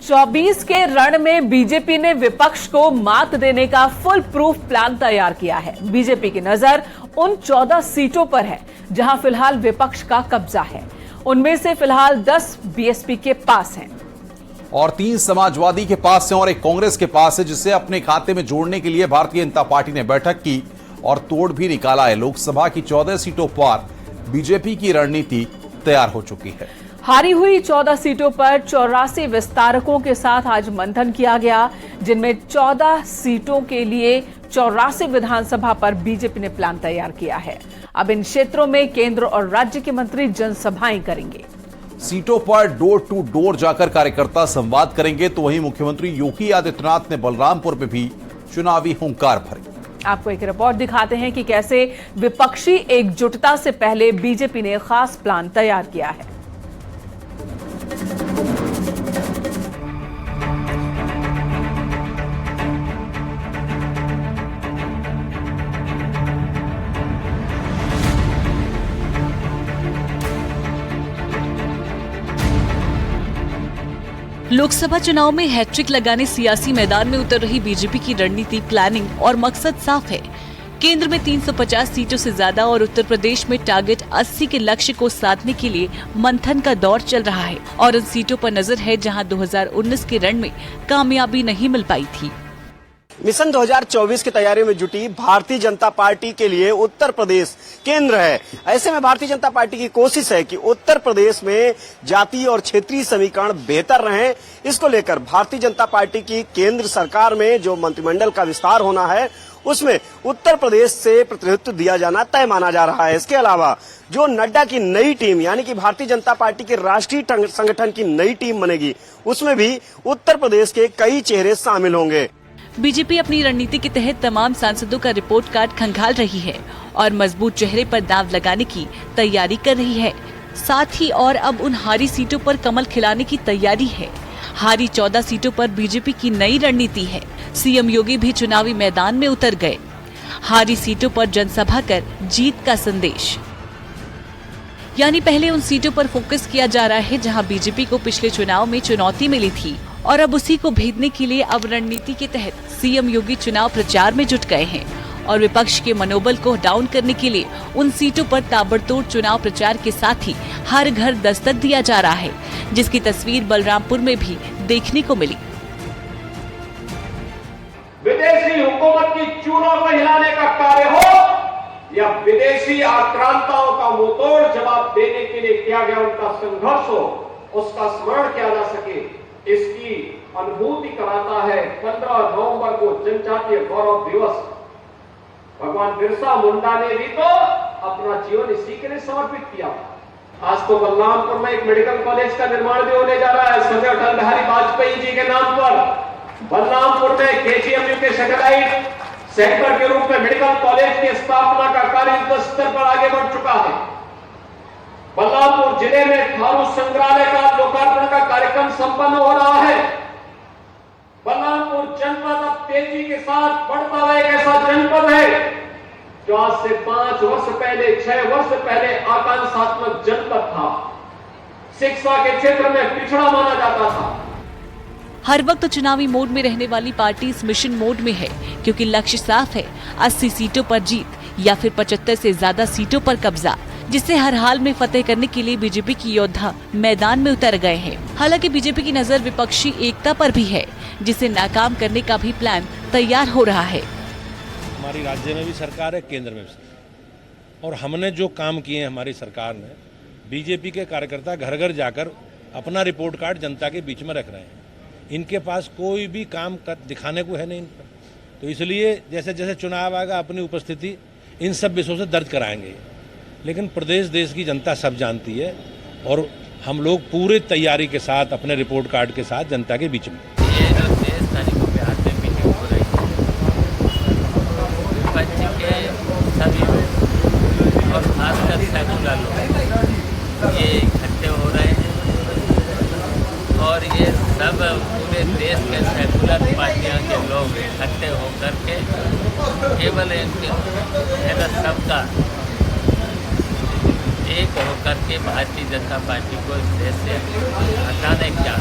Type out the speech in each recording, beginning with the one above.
24 के रण में बीजेपी ने विपक्ष को मात देने का फुल प्रूफ प्लान तैयार किया है। बीजेपी की नजर उन 14 सीटों पर है जहां फिलहाल विपक्ष का कब्जा है। उनमें से फिलहाल 10 बीएसपी के पास हैं और 3 समाजवादी के पास है और एक कांग्रेस के पास है, जिसे अपने खाते में जोड़ने के लिए भारतीय जनता पार्टी ने बैठक की और तोड़ भी निकाला है। लोकसभा की 14 सीटों पर बीजेपी की रणनीति तैयार हो चुकी है। हारी हुई 14 सीटों पर 84 विस्तारकों के साथ आज मंथन किया गया, जिनमें 14 सीटों के लिए 84 विधानसभा पर बीजेपी ने प्लान तैयार किया है। अब इन क्षेत्रों में केंद्र और राज्य के मंत्री जनसभाएं करेंगे। सीटों पर डोर टू डोर जाकर कार्यकर्ता संवाद करेंगे, तो वहीं मुख्यमंत्री योगी आदित्यनाथ ने बलरामपुर में भी चुनावी हुंकार भरी। आपको एक रिपोर्ट दिखाते हैं कि कैसे विपक्षी एकजुटता से पहले बीजेपी ने खास प्लान तैयार किया है। लोकसभा चुनाव में हैट्रिक लगाने सियासी मैदान में उतर रही बीजेपी की रणनीति, प्लानिंग और मकसद साफ है। केंद्र में 350 सीटों से ज्यादा और उत्तर प्रदेश में टारगेट 80 के लक्ष्य को साधने के लिए मंथन का दौर चल रहा है और उन सीटों पर नजर है जहां 2019 के रण में कामयाबी नहीं मिल पाई थी। मिशन 2024 की तैयारी में जुटी भारतीय जनता पार्टी के लिए उत्तर प्रदेश केंद्र है। ऐसे में भारतीय जनता पार्टी की कोशिश है कि उत्तर प्रदेश में जातीय और क्षेत्रीय समीकरण बेहतर रहें। इसको लेकर भारतीय जनता पार्टी की केंद्र सरकार में जो मंत्रिमंडल का विस्तार होना है, उसमें उत्तर प्रदेश से प्रतिनिधित्व दिया जाना तय माना जा रहा है। इसके अलावा जो नड्डा की नई टीम यानी कि भारतीय जनता पार्टी के राष्ट्रीय संगठन की नई टीम बनेगी, उसमें भी उत्तर प्रदेश के कई चेहरे शामिल होंगे। बीजेपी अपनी रणनीति के तहत तमाम सांसदों का रिपोर्ट कार्ड खंगाल रही है और मजबूत चेहरे पर दांव लगाने की तैयारी कर रही है। साथ ही और अब उन हारी सीटों पर कमल खिलाने की तैयारी है। हारी 14 सीटों पर बीजेपी की नई रणनीति है। सीएम योगी भी चुनावी मैदान में उतर गए। हारी सीटों पर जनसभा कर जीत का संदेश, यानी पहले उन सीटों पर फोकस किया जा रहा है जहां बीजेपी को पिछले चुनाव में चुनौती मिली थी और अब उसी को भेदने के लिए अब रणनीति के तहत सीएम योगी चुनाव प्रचार में जुट गए हैं और विपक्ष के मनोबल को डाउन करने के लिए उन सीटों पर ताबड़तोड़ चुनाव प्रचार के साथ ही हर घर दस्तक दिया जा रहा है, जिसकी तस्वीर बलरामपुर में भी देखने को मिली। विदेशी हुकूमत की चूड़ों को हिलाने का कार्य हो या विदेशी आक्रांताओं का मुंहतोड़ जवाब देने के लिए किया गया उनका संघर्ष हो, उसका स्मरण किया जा सके, इसकी अनुभूति कराता है 15 नवंबर को जनजातीय गौरव दिवस। भगवान बिरसा मुंडा ने भी तो अपना जीवन इसी के लिए समर्पित किया। आज तो बलरामपुर में एक मेडिकल कॉलेज का निर्माण भी होने जा रहा है स्वर्गीय अटल बिहारी वाजपेयी जी के नाम पर। बलरामपुर में केजीएमयू के सैटेलाइट सेंटर के रूप में मेडिकल कॉलेज की स्थापना का कार्य युद्ध स्तर पर आगे बढ़ चुका है। बलरामपुर जिले में थारू संग्रहालय का लोकार्पण का कार्यक्रम संपन्न हो रहा है। बलरामपुर जनपद अब तेजी के साथ बढ़ता हुआ एक ऐसा जनपद है जो आज से 5 वर्ष पहले 6 वर्ष पहले आकांक्षात्मक जनपद था। शिक्षा के क्षेत्र में पिछड़ा माना जाता था। हर वक्त चुनावी मोड में रहने वाली पार्टी इस मिशन मोड में है, क्योंकि लक्ष्य साफ है, 80 सीटों पर जीत या फिर 75 से ज्यादा सीटों पर कब्जा, जिसे हर हाल में फतेह करने के लिए बीजेपी की योद्धा मैदान में उतर गए हैं। हालांकि बीजेपी की नजर विपक्षी एकता पर भी है, जिसे नाकाम करने का भी प्लान तैयार हो रहा है। हमारी राज्य में भी सरकार है, केंद्र में भी सरकार, और हमने जो काम किए हैं हमारी सरकार ने, बीजेपी के कार्यकर्ता घर घर जाकर अपना रिपोर्ट कार्ड जनता के बीच में रख रहे हैं। इनके पास कोई भी काम दिखाने को है नहीं इन पर, तो इसलिए जैसे जैसे चुनाव आएगा अपनी उपस्थिति इन सब विषयों से दर्ज कराएंगे। लेकिन प्रदेश देश की जनता सब जानती है और हम लोग पूरे तैयारी के साथ अपने रिपोर्ट कार्ड के साथ जनता के बीच में। ये जो 23 तारीख को बिहार में मीटिंग हो रही है, विपक्ष के सभी और खासकर सेकुलर लोग ये इकट्ठे हो रहे हैं और ये सब पूरे देश के सेकुलर पार्टियों के लोग इकट्ठे होकर के केवल सबका एक होकर के भारतीय जनता पार्टी को इस देश से हटाने का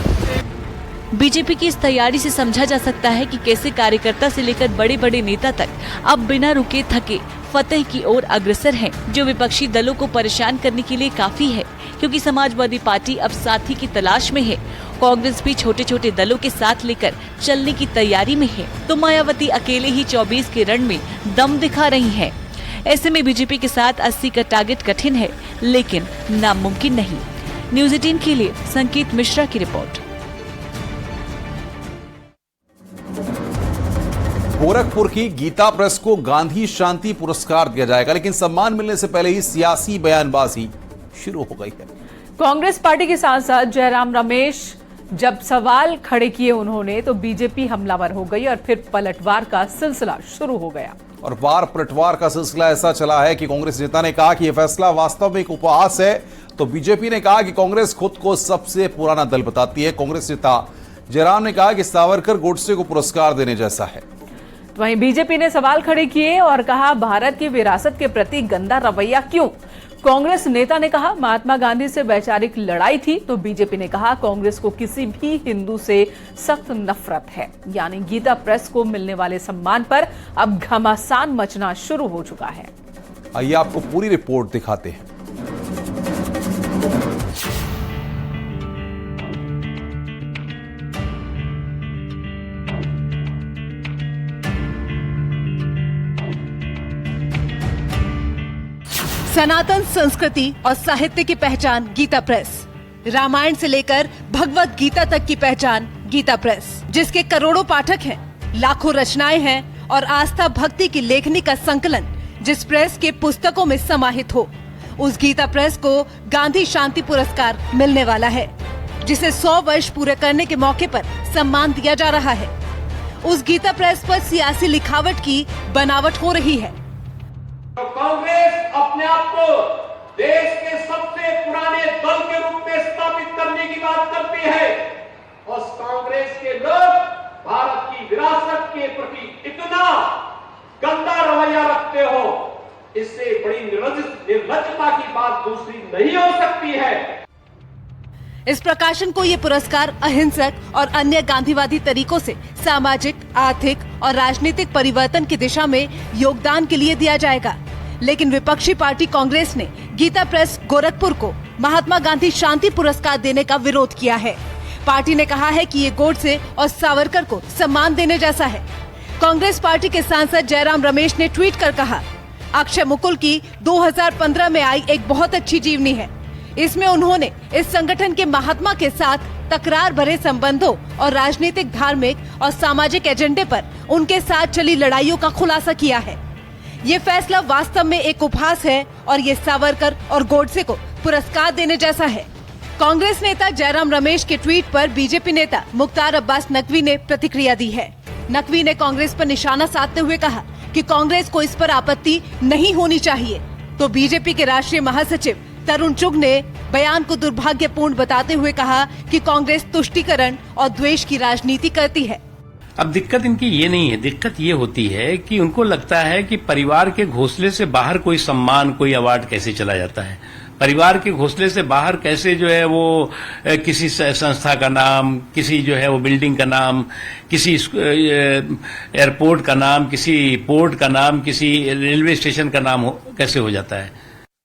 बीजेपी की इस तैयारी से समझा जा सकता है कि कैसे कार्यकर्ता से लेकर बड़े बड़े नेता तक अब बिना रुके थके फतेह की ओर अग्रसर हैं, जो विपक्षी दलों को परेशान करने के लिए काफी है, क्योंकि समाजवादी पार्टी अब साथी की तलाश में है। कांग्रेस भी छोटे छोटे दलों के साथ लेकर चलने की तैयारी में है, तो मायावती अकेले ही 24 के रण में दम दिखा रही है। ऐसे में बीजेपी के साथ 80 का टारगेट कठिन है, लेकिन नामुमकिन नहीं। न्यूज़ 18 के लिए संकेत मिश्रा की रिपोर्ट। गोरखपुर की गीता प्रेस को गांधी शांति पुरस्कार दिया जाएगा, लेकिन सम्मान मिलने से पहले ही सियासी बयानबाजी शुरू हो गई है। कांग्रेस पार्टी के सांसद जयराम रमेश जब सवाल खड़े किए उन्होंने, तो बीजेपी हमलावर हो गई और फिर पलटवार का सिलसिला शुरू हो गया। और वार पलटवार का सिलसिला ऐसा चला है कि कांग्रेस नेता ने कहा कि यह फैसला वास्तव में एक उपहास है, तो बीजेपी ने कहा कि कांग्रेस खुद को सबसे पुराना दल बताती है। कांग्रेस नेता जयराम ने कहा कि सावरकर गोडसे को पुरस्कार देने जैसा है। वहीं बीजेपी ने सवाल खड़े किए और कहा, भारत की विरासत के प्रति गंदा रवैया क्यों? कांग्रेस नेता ने कहा, महात्मा गांधी से वैचारिक लड़ाई थी, तो बीजेपी ने कहा कांग्रेस को किसी भी हिंदू से सख्त नफरत है। यानी गीता प्रेस को मिलने वाले सम्मान पर अब घमासान मचना शुरू हो चुका है। आइए आपको पूरी रिपोर्ट दिखाते हैं। सनातन संस्कृति और साहित्य की पहचान गीता प्रेस, रामायण से लेकर भगवत गीता तक की पहचान गीता प्रेस, जिसके करोड़ों पाठक हैं, लाखों रचनाएं हैं और आस्था भक्ति की लेखनी का संकलन जिस प्रेस के पुस्तकों में समाहित हो, उस गीता प्रेस को गांधी शांति पुरस्कार मिलने वाला है, जिसे 100 वर्ष पूरे करने के मौके पर सम्मान दिया जा रहा है। उस गीता प्रेस पर सियासी लिखावट की बनावट हो रही है। तो कांग्रेस अपने आप को देश के सबसे पुराने दल के रूप में स्थापित करने की बात करती है, और कांग्रेस के लोग भारत की विरासत के प्रति इतना गंदा रवैया रखते हो, इससे बड़ी निर्लज्जता की बात दूसरी नहीं हो सकती है। इस प्रकाशन को ये पुरस्कार अहिंसक और अन्य गांधीवादी तरीकों से सामाजिक, आर्थिक और राजनीतिक परिवर्तन की दिशा में योगदान के लिए दिया जाएगा। लेकिन विपक्षी पार्टी कांग्रेस ने गीता प्रेस गोरखपुर को महात्मा गांधी शांति पुरस्कार देने का विरोध किया है। पार्टी ने कहा है कि ये गोडसे और सावरकर को सम्मान देने जैसा है। कांग्रेस पार्टी के सांसद जयराम रमेश ने ट्वीट कर कहा, अक्षय मुकुल की 2015 में आई एक बहुत अच्छी जीवनी है। इसमें उन्होंने इस संगठन के महात्मा के साथ तकरार भरे संबंधों और राजनीतिक, धार्मिक और सामाजिक एजेंडे पर उनके साथ चली लड़ाइयों का खुलासा किया है। ये फैसला वास्तव में एक उपहास है और ये सावरकर और गोडसे को पुरस्कार देने जैसा है। कांग्रेस नेता जयराम रमेश के ट्वीट पर बीजेपी नेता मुख्तार अब्बास नकवी ने प्रतिक्रिया दी है। नकवी ने कांग्रेस पर निशाना साधते हुए कहा कि कांग्रेस को इस पर आपत्ति नहीं होनी चाहिए, तो बीजेपी के राष्ट्रीय महासचिव तरुण चुग ने बयान को दुर्भाग्यपूर्ण बताते हुए कहा कि कांग्रेस तुष्टीकरण और द्वेष की राजनीति करती है। अब दिक्कत इनकी ये नहीं है, दिक्कत ये होती है कि उनको लगता है कि परिवार के घोंसले से बाहर कोई सम्मान, कोई अवार्ड कैसे चला जाता है। परिवार के घोंसले से बाहर कैसे जो है वो किसी संस्था का नाम, किसी जो है वो बिल्डिंग का नाम, किसी एयरपोर्ट का नाम, किसी पोर्ट का नाम, किसी रेलवे स्टेशन का नाम कैसे हो जाता है।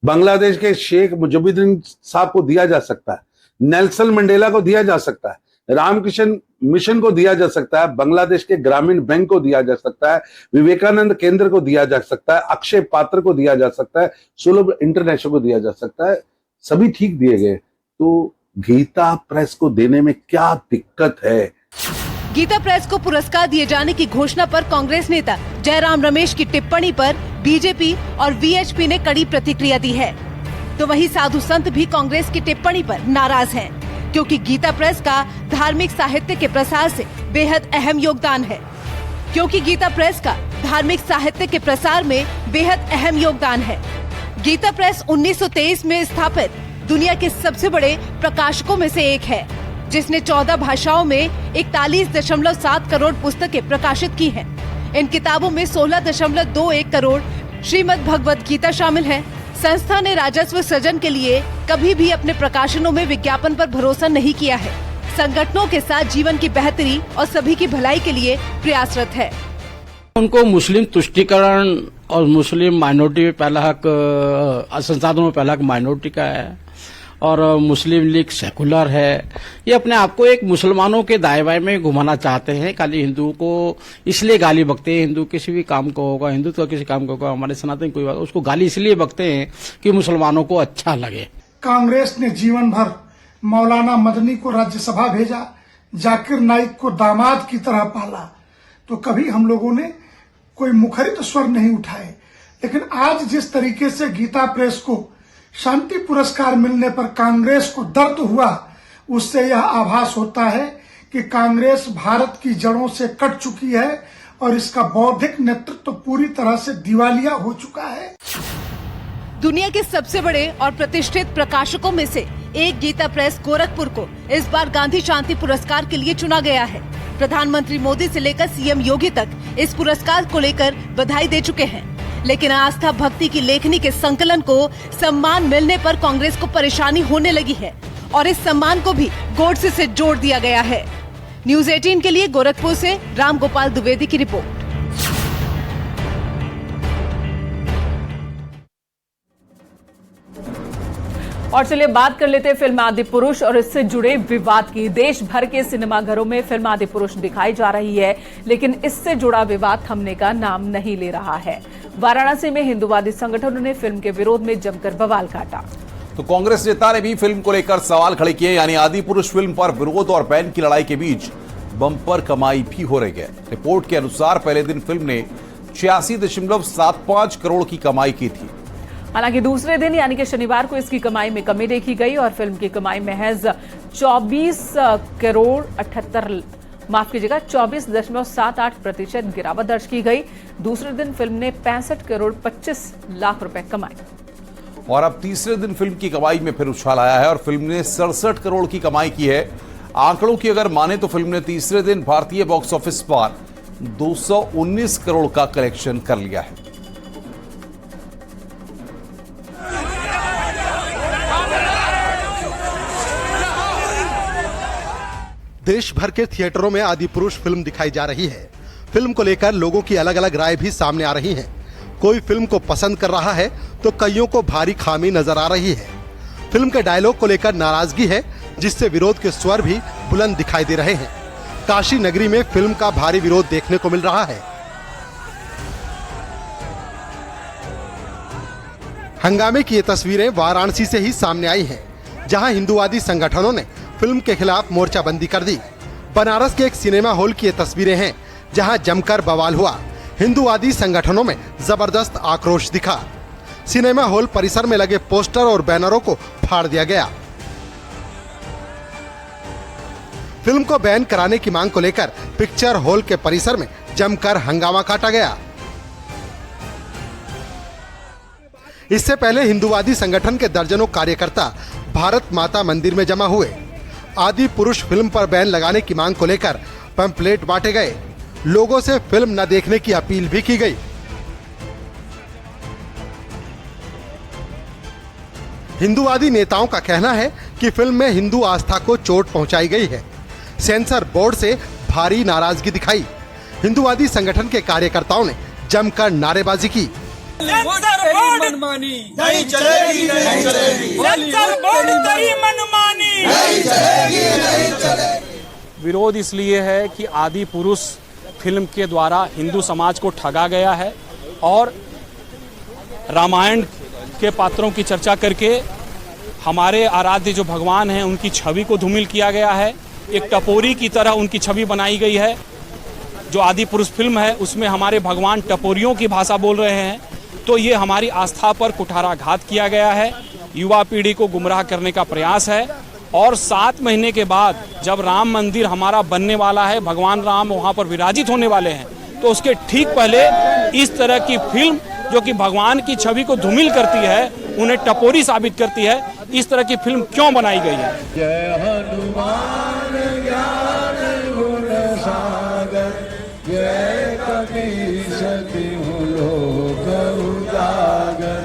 बांग्लादेश के शेख मुजीबुद्दीन साहब को दिया जा सकता है, नेल्सन मंडेला को दिया जा सकता है, रामकृष्ण मिशन को दिया जा सकता है, बांग्लादेश के ग्रामीण बैंक को दिया जा सकता है, विवेकानंद केंद्र को दिया जा सकता है, अक्षय पात्र को दिया जा सकता है, सुलभ इंटरनेशनल को दिया जा सकता है, सभी ठीक दिए गए। तो गीता प्रेस को देने में क्या दिक्कत है? गीता प्रेस को पुरस्कार दिए जाने की घोषणा पर कांग्रेस नेता जयराम रमेश की टिप्पणी पर बीजेपी और वीएचपी ने कड़ी प्रतिक्रिया दी है। तो वहीं साधु संत भी कांग्रेस की टिप्पणी पर नाराज हैं, क्योंकि गीता प्रेस का धार्मिक साहित्य के प्रसार से बेहद अहम योगदान है। गीता प्रेस 1923 में स्थापित दुनिया के सबसे बड़े प्रकाशकों में से एक है, जिसने 14 भाषाओं में 41.7 करोड़ पुस्तकें प्रकाशित की हैं। इन किताबों में 16.21 करोड़ श्रीमद् भगवत गीता शामिल है। संस्था ने राजस्व सृजन के लिए कभी भी अपने प्रकाशनों में विज्ञापन पर भरोसा नहीं किया है। संगठनों के साथ जीवन की बेहतरी और सभी की भलाई के लिए प्रयासरत है। उनको मुस्लिम तुष्टीकरण और मुस्लिम माइनॉरिटी में पहला हक, संसाधनों में पहला हक माइनॉरिटी का है और मुस्लिम लीग सेकुलर है। ये अपने आप को एक मुसलमानों के दाएं बाएं में घुमाना चाहते हैं। खाली हिंदुओं को इसलिए गाली बकते हैं, हिंदू किसी भी काम को होगा, हिंदुत्व किसी काम को होगा, हमारे सनातन कोई बात, उसको गाली इसलिए बकते हैं कि मुसलमानों को अच्छा लगे। कांग्रेस ने जीवन भर मौलाना मदनी को राज्यसभा भेजा, जाकिर नाइक को दामाद की तरह पाला, तो कभी हम लोगों ने कोई मुखरित स्वर नहीं उठाए। लेकिन आज जिस तरीके से गीता प्रेस को शांति पुरस्कार मिलने पर कांग्रेस को दर्द हुआ, उससे यह आभास होता है कि कांग्रेस भारत की जड़ों से कट चुकी है और इसका बौद्धिक नेतृत्व पूरी तरह से दिवालिया हो चुका है। दुनिया के सबसे बड़े और प्रतिष्ठित प्रकाशकों में से एक गीता प्रेस गोरखपुर को इस बार गांधी शांति पुरस्कार के लिए चुना गया है। प्रधानमंत्री मोदी से लेकर सीएम योगी तक इस पुरस्कार को लेकर बधाई दे चुके हैं, लेकिन आस्था भक्ति की लेखनी के संकलन को सम्मान मिलने पर कांग्रेस को परेशानी होने लगी है और इस सम्मान को भी गोडसे से जोड़ दिया गया है। न्यूज 18 के लिए गोरखपुर से राम गोपाल द्विवेदी की रिपोर्ट। और चलिए बात कर लेते हैं फिल्म आदि पुरुष और इससे जुड़े विवाद की। देश भर के सिनेमाघरों में फिल्म आदि पुरुष दिखाई जा रही है, लेकिन इससे जुड़ा विवाद थमने का नाम नहीं ले रहा है। वाराणसी में हिंदूवादी संगठनों ने फिल्म के विरोध में जमकर बवाल काटा। तो कांग्रेस नेता ने भी फिल्म को लेकर सवाल खड़े किए, यानी आदि पुरुष फिल्म पर विरोध और बैन की लड़ाई के बीच बम्पर कमाई भी हो रही है। रिपोर्ट के अनुसार पहले दिन फिल्म ने 86.75 करोड़ की कमाई की थी। हालांकि दूसरे दिन यानी कि शनिवार को इसकी कमाई में कमी देखी गई और फिल्म की कमाई महज 24.78% गिरावट दर्ज की गई। दूसरे दिन फिल्म ने 65 करोड़ 25 लाख रुपए कमाए। और अब तीसरे दिन फिल्म की कमाई में फिर उछाल आया है और फिल्म ने 67 करोड़ की कमाई की है। आंकड़ों की अगर माने तो फिल्म ने तीसरे दिन भारतीय बॉक्स ऑफिस पर 219 करोड़ का कलेक्शन कर लिया है। देश भर के थिएटरों में आदि पुरुष फिल्म दिखाई जा रही है। फिल्म को लेकर लोगों की अलग अलग राय भी सामने आ रही है। कोई फिल्म को पसंद कर रहा है तो कईयों को भारी खामी नजर आ रही है। फिल्म के डायलॉग को लेकर नाराजगी है, जिससे विरोध के स्वर भी बुलंद दिखाई दे रहे हैं। काशी नगरी में फिल्म का भारी विरोध देखने को मिल रहा है। हंगामे की ये तस्वीरें वाराणसी से ही सामने आई हैं, जहां हिंदूवादी संगठनों ने फिल्म के खिलाफ मोर्चाबंदी कर दी। बनारस के एक सिनेमा हॉल की ये तस्वीरें हैं, जहां जमकर बवाल हुआ। हिंदूवादी संगठनों में जबरदस्त आक्रोश दिखा। सिनेमा हॉल परिसर में लगे पोस्टर और बैनरों को फाड़ दिया गया। फिल्म को बैन कराने की मांग को लेकर पिक्चर हॉल के परिसर में जमकर हंगामा काटा गया। इससे पहले हिंदूवादी संगठन के दर्जनों कार्यकर्ता भारत माता मंदिर में जमा हुए। आदि पुरुष फिल्म पर बैन लगाने की मांग को लेकर पैम्फलेट बांटे गए। लोगों से फिल्म न देखने की अपील भी की गई। हिंदूवादी नेताओं का कहना है कि फिल्म में हिंदू आस्था को चोट पहुंचाई गई है। सेंसर बोर्ड से भारी नाराजगी दिखाई। हिंदूवादी संगठन के कार्यकर्ताओं ने जमकर नारेबाजी की। मनमानी नहीं चलेगी, नहीं चलेगी। मनमानी नहीं चलेगी, नहीं चलेगी। विरोध इसलिए है कि आदि पुरुष फिल्म के द्वारा हिंदू समाज को ठगा गया है और रामायण के पात्रों की चर्चा करके हमारे आराध्य जो भगवान हैं उनकी छवि को धूमिल किया गया है। एक टपोरी की तरह उनकी छवि बनाई गई है। जो आदि पुरुष फिल्म है उसमें हमारे भगवान टपोरियों की भाषा बोल रहे हैं, तो ये हमारी आस्था पर कुठाराघात किया गया है। युवा पीढ़ी को गुमराह करने का प्रयास है। और 7 महीने के बाद जब राम मंदिर हमारा बनने वाला है, भगवान राम वहाँ पर विराजित होने वाले हैं, तो उसके ठीक पहले इस तरह की फिल्म जो कि भगवान की छवि को धूमिल करती है, उन्हें टपोरी साबित करती है, इस तरह की फिल्म क्यों बनाई गई है। जय हनुमान ज्ञान गुण सागर, जय कपीस तिहुँ लोक उजागर।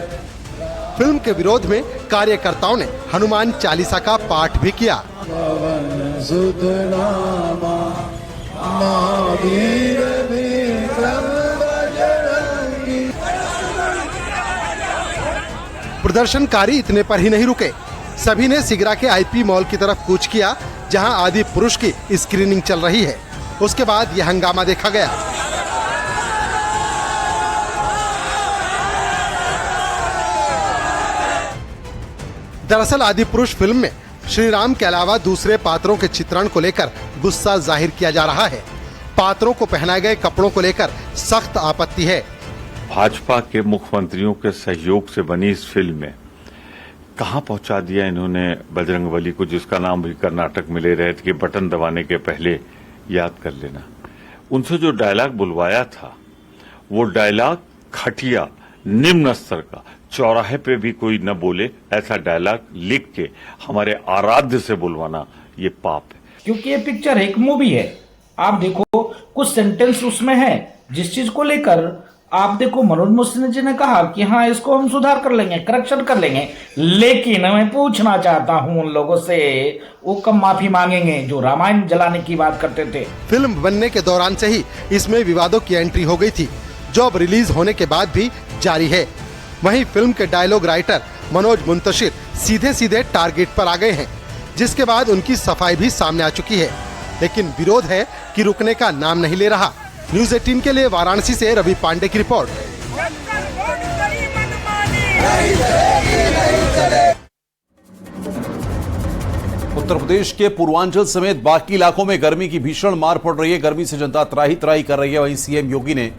फिल्म के विरोध में कार्यकर्ताओं ने हनुमान चालीसा का पाठ भी किया। पवन सुतनामा महावीर विक्रम बजरंगी। प्रदर्शनकारी इतने पर ही नहीं रुके, सभी ने सिगरा के आईपी मॉल की तरफ कूच किया जहां आदि पुरुष की स्क्रीनिंग चल रही है। उसके बाद यह हंगामा देखा गया। दरअसल आदि पुरुष फिल्म में श्री राम के अलावा दूसरे पात्रों के चित्रण को लेकर गुस्सा जाहिर किया जा रहा है। पात्रों को पहनाए गए कपड़ों को लेकर सख्त आपत्ति है। भाजपा के मुख्यमंत्रियों के सहयोग से बनी इस फिल्म में कहां पहुंचा दिया इन्होंने बजरंगबली को, जिसका नाम भी कर्नाटक में ले रहे थे कि बटन दबाने के पहले याद कर लेना। उनसे जो डायलॉग बुलवाया था वो डायलॉग घटिया, निम्न स्तर का, चौराहे पे भी कोई न बोले ऐसा डायलॉग लिख के हमारे आराध्य से बुलवाना ये पाप है। क्योंकि ये पिक्चर एक मूवी है, आप देखो कुछ सेंटेंस उसमें है जिस चीज को लेकर आप देखो मनोज मुस्लिम जी ने कहा कि हाँ इसको हम सुधार कर लेंगे, करेक्शन कर लेंगे, लेकिन मैं पूछना चाहता हूँ उन लोगों से वो कब माफी मांगेंगे जो रामायण जलाने की बात करते थे। फिल्म बनने के दौरान से ही इसमें विवादों की एंट्री हो गई थी, जो अब रिलीज होने के बाद भी जारी है। वहीं फिल्म के डायलॉग राइटर मनोज मुंतशिर सीधे सीधे टारगेट पर आ गए हैं, जिसके बाद उनकी सफाई भी सामने आ चुकी है, लेकिन विरोध है कि रुकने का नाम नहीं ले रहा। न्यूज़ 18 के लिए वाराणसी से रवि पांडे की रिपोर्ट। उत्तर प्रदेश के पूर्वांचल समेत बाकी इलाकों में गर्मी की भीषण मार पड़ रही है। गर्मी से जनता त्राही त्राही कर रही है। वहीं सीएम योगी ने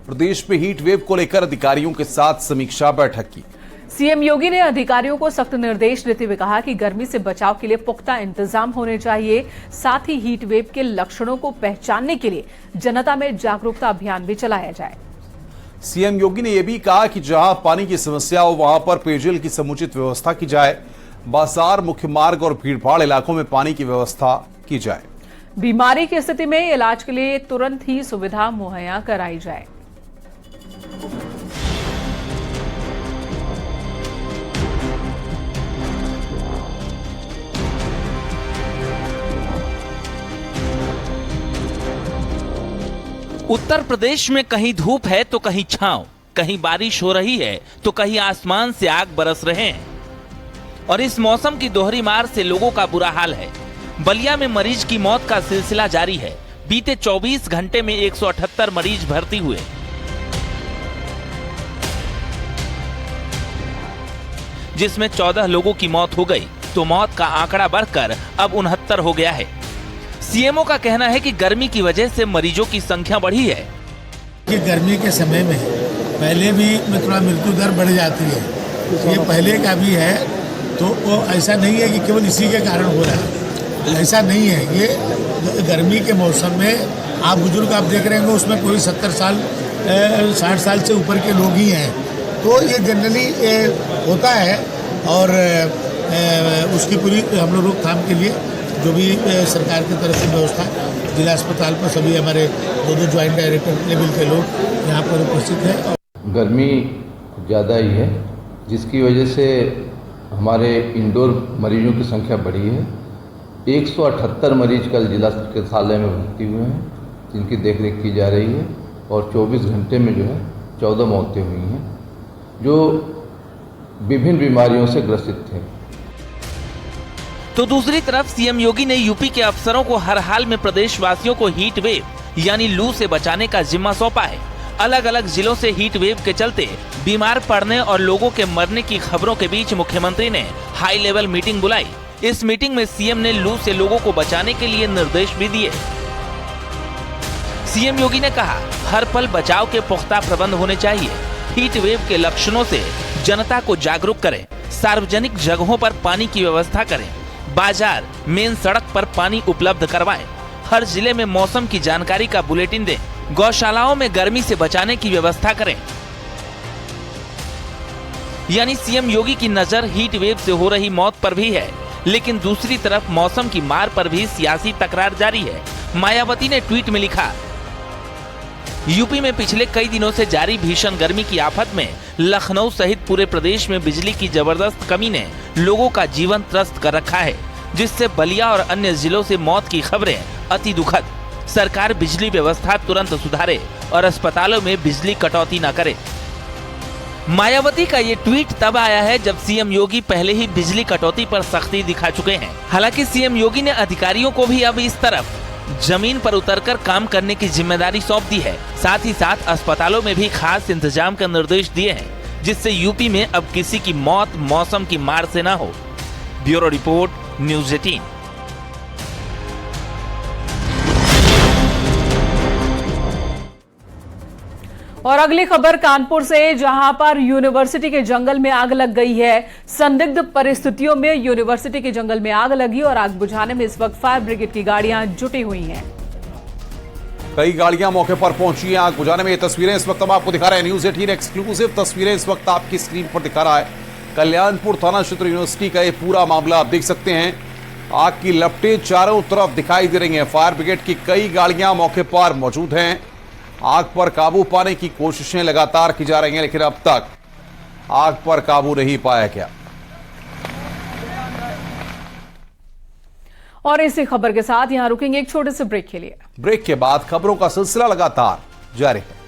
प्रदेश में हीट वेव को लेकर अधिकारियों के साथ समीक्षा बैठक की। सीएम योगी ने अधिकारियों को सख्त निर्देश देते हुए कहा कि गर्मी से बचाव के लिए पुख्ता इंतजाम होने चाहिए। साथ ही हीट वेव के लक्षणों को पहचानने के लिए जनता में जागरूकता अभियान भी चलाया जाए। सीएम योगी ने यह भी कहा कि जहां पानी की समस्या हो वहां पर पेयजल की समुचित व्यवस्था की जाए। बाजार, मुख्य मार्ग और भीड़भाड़ इलाकों में पानी की व्यवस्था की जाए। बीमारी की स्थिति में इलाज के लिए तुरंत ही सुविधा मुहैया कराई जाए। उत्तर प्रदेश में कहीं धूप है तो कहीं छांव, कहीं बारिश हो रही है तो कहीं आसमान से आग बरस रहे हैं और इस मौसम की दोहरी मार से लोगों का बुरा हाल है। बलिया में मरीज की मौत का सिलसिला जारी है। बीते 24 घंटे में 178 मरीज भर्ती हुए। जिसमें 14 लोगों की मौत हो गई तो मौत का आंकड़ा बढ़कर अब 69 हो गया है। सीएमओ का कहना है कि गर्मी की वजह से मरीजों की संख्या बढ़ी है। कि गर्मी के समय में पहले भी थोड़ा मृत्यु दर बढ़ जाती है, ये पहले का भी है, तो वो ऐसा नहीं है कि केवल इसी के कारण हो रहा है, ऐसा नहीं है। ये गर्मी के मौसम में आप बुजुर्ग आप देख रहे होंगे उसमें कोई 70 साल 60 साल से ऊपर के लोग ही हैं, तो ये जनरली होता है और उसकी पूरी हम लोग रोकथाम के लिए जो भी सरकार की तरफ से व्यवस्था, जिला अस्पताल पर सभी हमारे 2 ज्वाइंट डायरेक्टर लेवल के लोग यहाँ पर उपस्थित हैं। गर्मी ज़्यादा ही है जिसकी वजह से हमारे इंडोर मरीजों की संख्या बढ़ी है। 178 मरीज कल जिला चिकित्सालय में भर्ती हुए हैं जिनकी देखरेख की जा रही है और 24 घंटे में जो है 14 मौतें हुई हैं जो विभिन्न बीमारियों से ग्रसित थे। तो दूसरी तरफ सीएम योगी ने यूपी के अफसरों को हर हाल में प्रदेशवासियों को हीट वेव यानी लू से बचाने का जिम्मा सौंपा है। अलग अलग जिलों से हीट वेव के चलते बीमार पड़ने और लोगों के मरने की खबरों के बीच मुख्यमंत्री ने हाई लेवल मीटिंग बुलाई। इस मीटिंग में सीएम ने लू से लोगों को बचाने के लिए निर्देश भी दिए। सीएम योगी ने कहा हर पल बचाव के पुख्ता प्रबंध होने चाहिए। हीट वेव के लक्षणों से जनता को जागरूक करें। सार्वजनिक जगहों पर पानी की व्यवस्था करें। बाजार, मेन सड़क पर पानी उपलब्ध करवाएं। हर जिले में मौसम की जानकारी का बुलेटिन दें। गौशालाओं में गर्मी से बचाने की व्यवस्था करें। यानी सीएम योगी की नजर हीट वेव से हो रही मौत पर भी है, लेकिन दूसरी तरफ मौसम की मार पर भी सियासी तकरार जारी है। मायावती ने ट्वीट में लिखा, यूपी में पिछले कई दिनों से जारी भीषण गर्मी की आफत में लखनऊ सहित पूरे प्रदेश में बिजली की जबरदस्त कमी ने लोगों का जीवन त्रस्त कर रखा है। जिससे बलिया और अन्य जिलों से मौत की खबरें अति दुखद। सरकार बिजली व्यवस्था तुरंत सुधारे और अस्पतालों में बिजली कटौती न करे। मायावती का ये ट्वीट तब आया है जब सीएम योगी पहले ही बिजली कटौती पर सख्ती दिखा चुके हैं। हालांकि सीएम योगी ने अधिकारियों को भी अब इस तरफ जमीन पर उतरकर काम करने की जिम्मेदारी सौंप दी है। साथ ही साथ अस्पतालों में भी खास इंतजाम का निर्देश दिए हैं, जिससे यूपी में अब किसी की मौत मौसम की मार से न हो। Bureau report, news 18। और अगली खबर कानपुर से, जहां पर यूनिवर्सिटी के जंगल में आग लग गई है। संदिग्ध परिस्थितियों में यूनिवर्सिटी के जंगल में आग लगी और आग बुझाने में इस वक्त फायर ब्रिगेड की गाड़ियां जुटी हुई हैं। कई गाड़ियां मौके पर पहुंची हैं आग बुझाने में। ये तस्वीरें इस वक्त हम आपको दिखा रहे हैं। न्यूज़ 18 एक्सक्लूसिव तस्वीरें इस वक्त आपकी स्क्रीन पर दिखा रहा है। कल्याणपुर थाना क्षेत्र यूनिवर्सिटी का ये पूरा मामला आप देख सकते हैं। आग की लपटें चारों तरफ दिखाई दे रही हैं। फायर ब्रिगेड की कई गाड़ियां मौके पर मौजूद हैं। आग पर काबू पाने की कोशिशें लगातार की जा रही हैं, लेकिन अब तक आग पर काबू नहीं पाया गया। और इसी खबर के साथ यहां रुकेंगे एक छोटे से ब्रेक के लिए। ब्रेक के बाद खबरों का सिलसिला लगातार जारी है।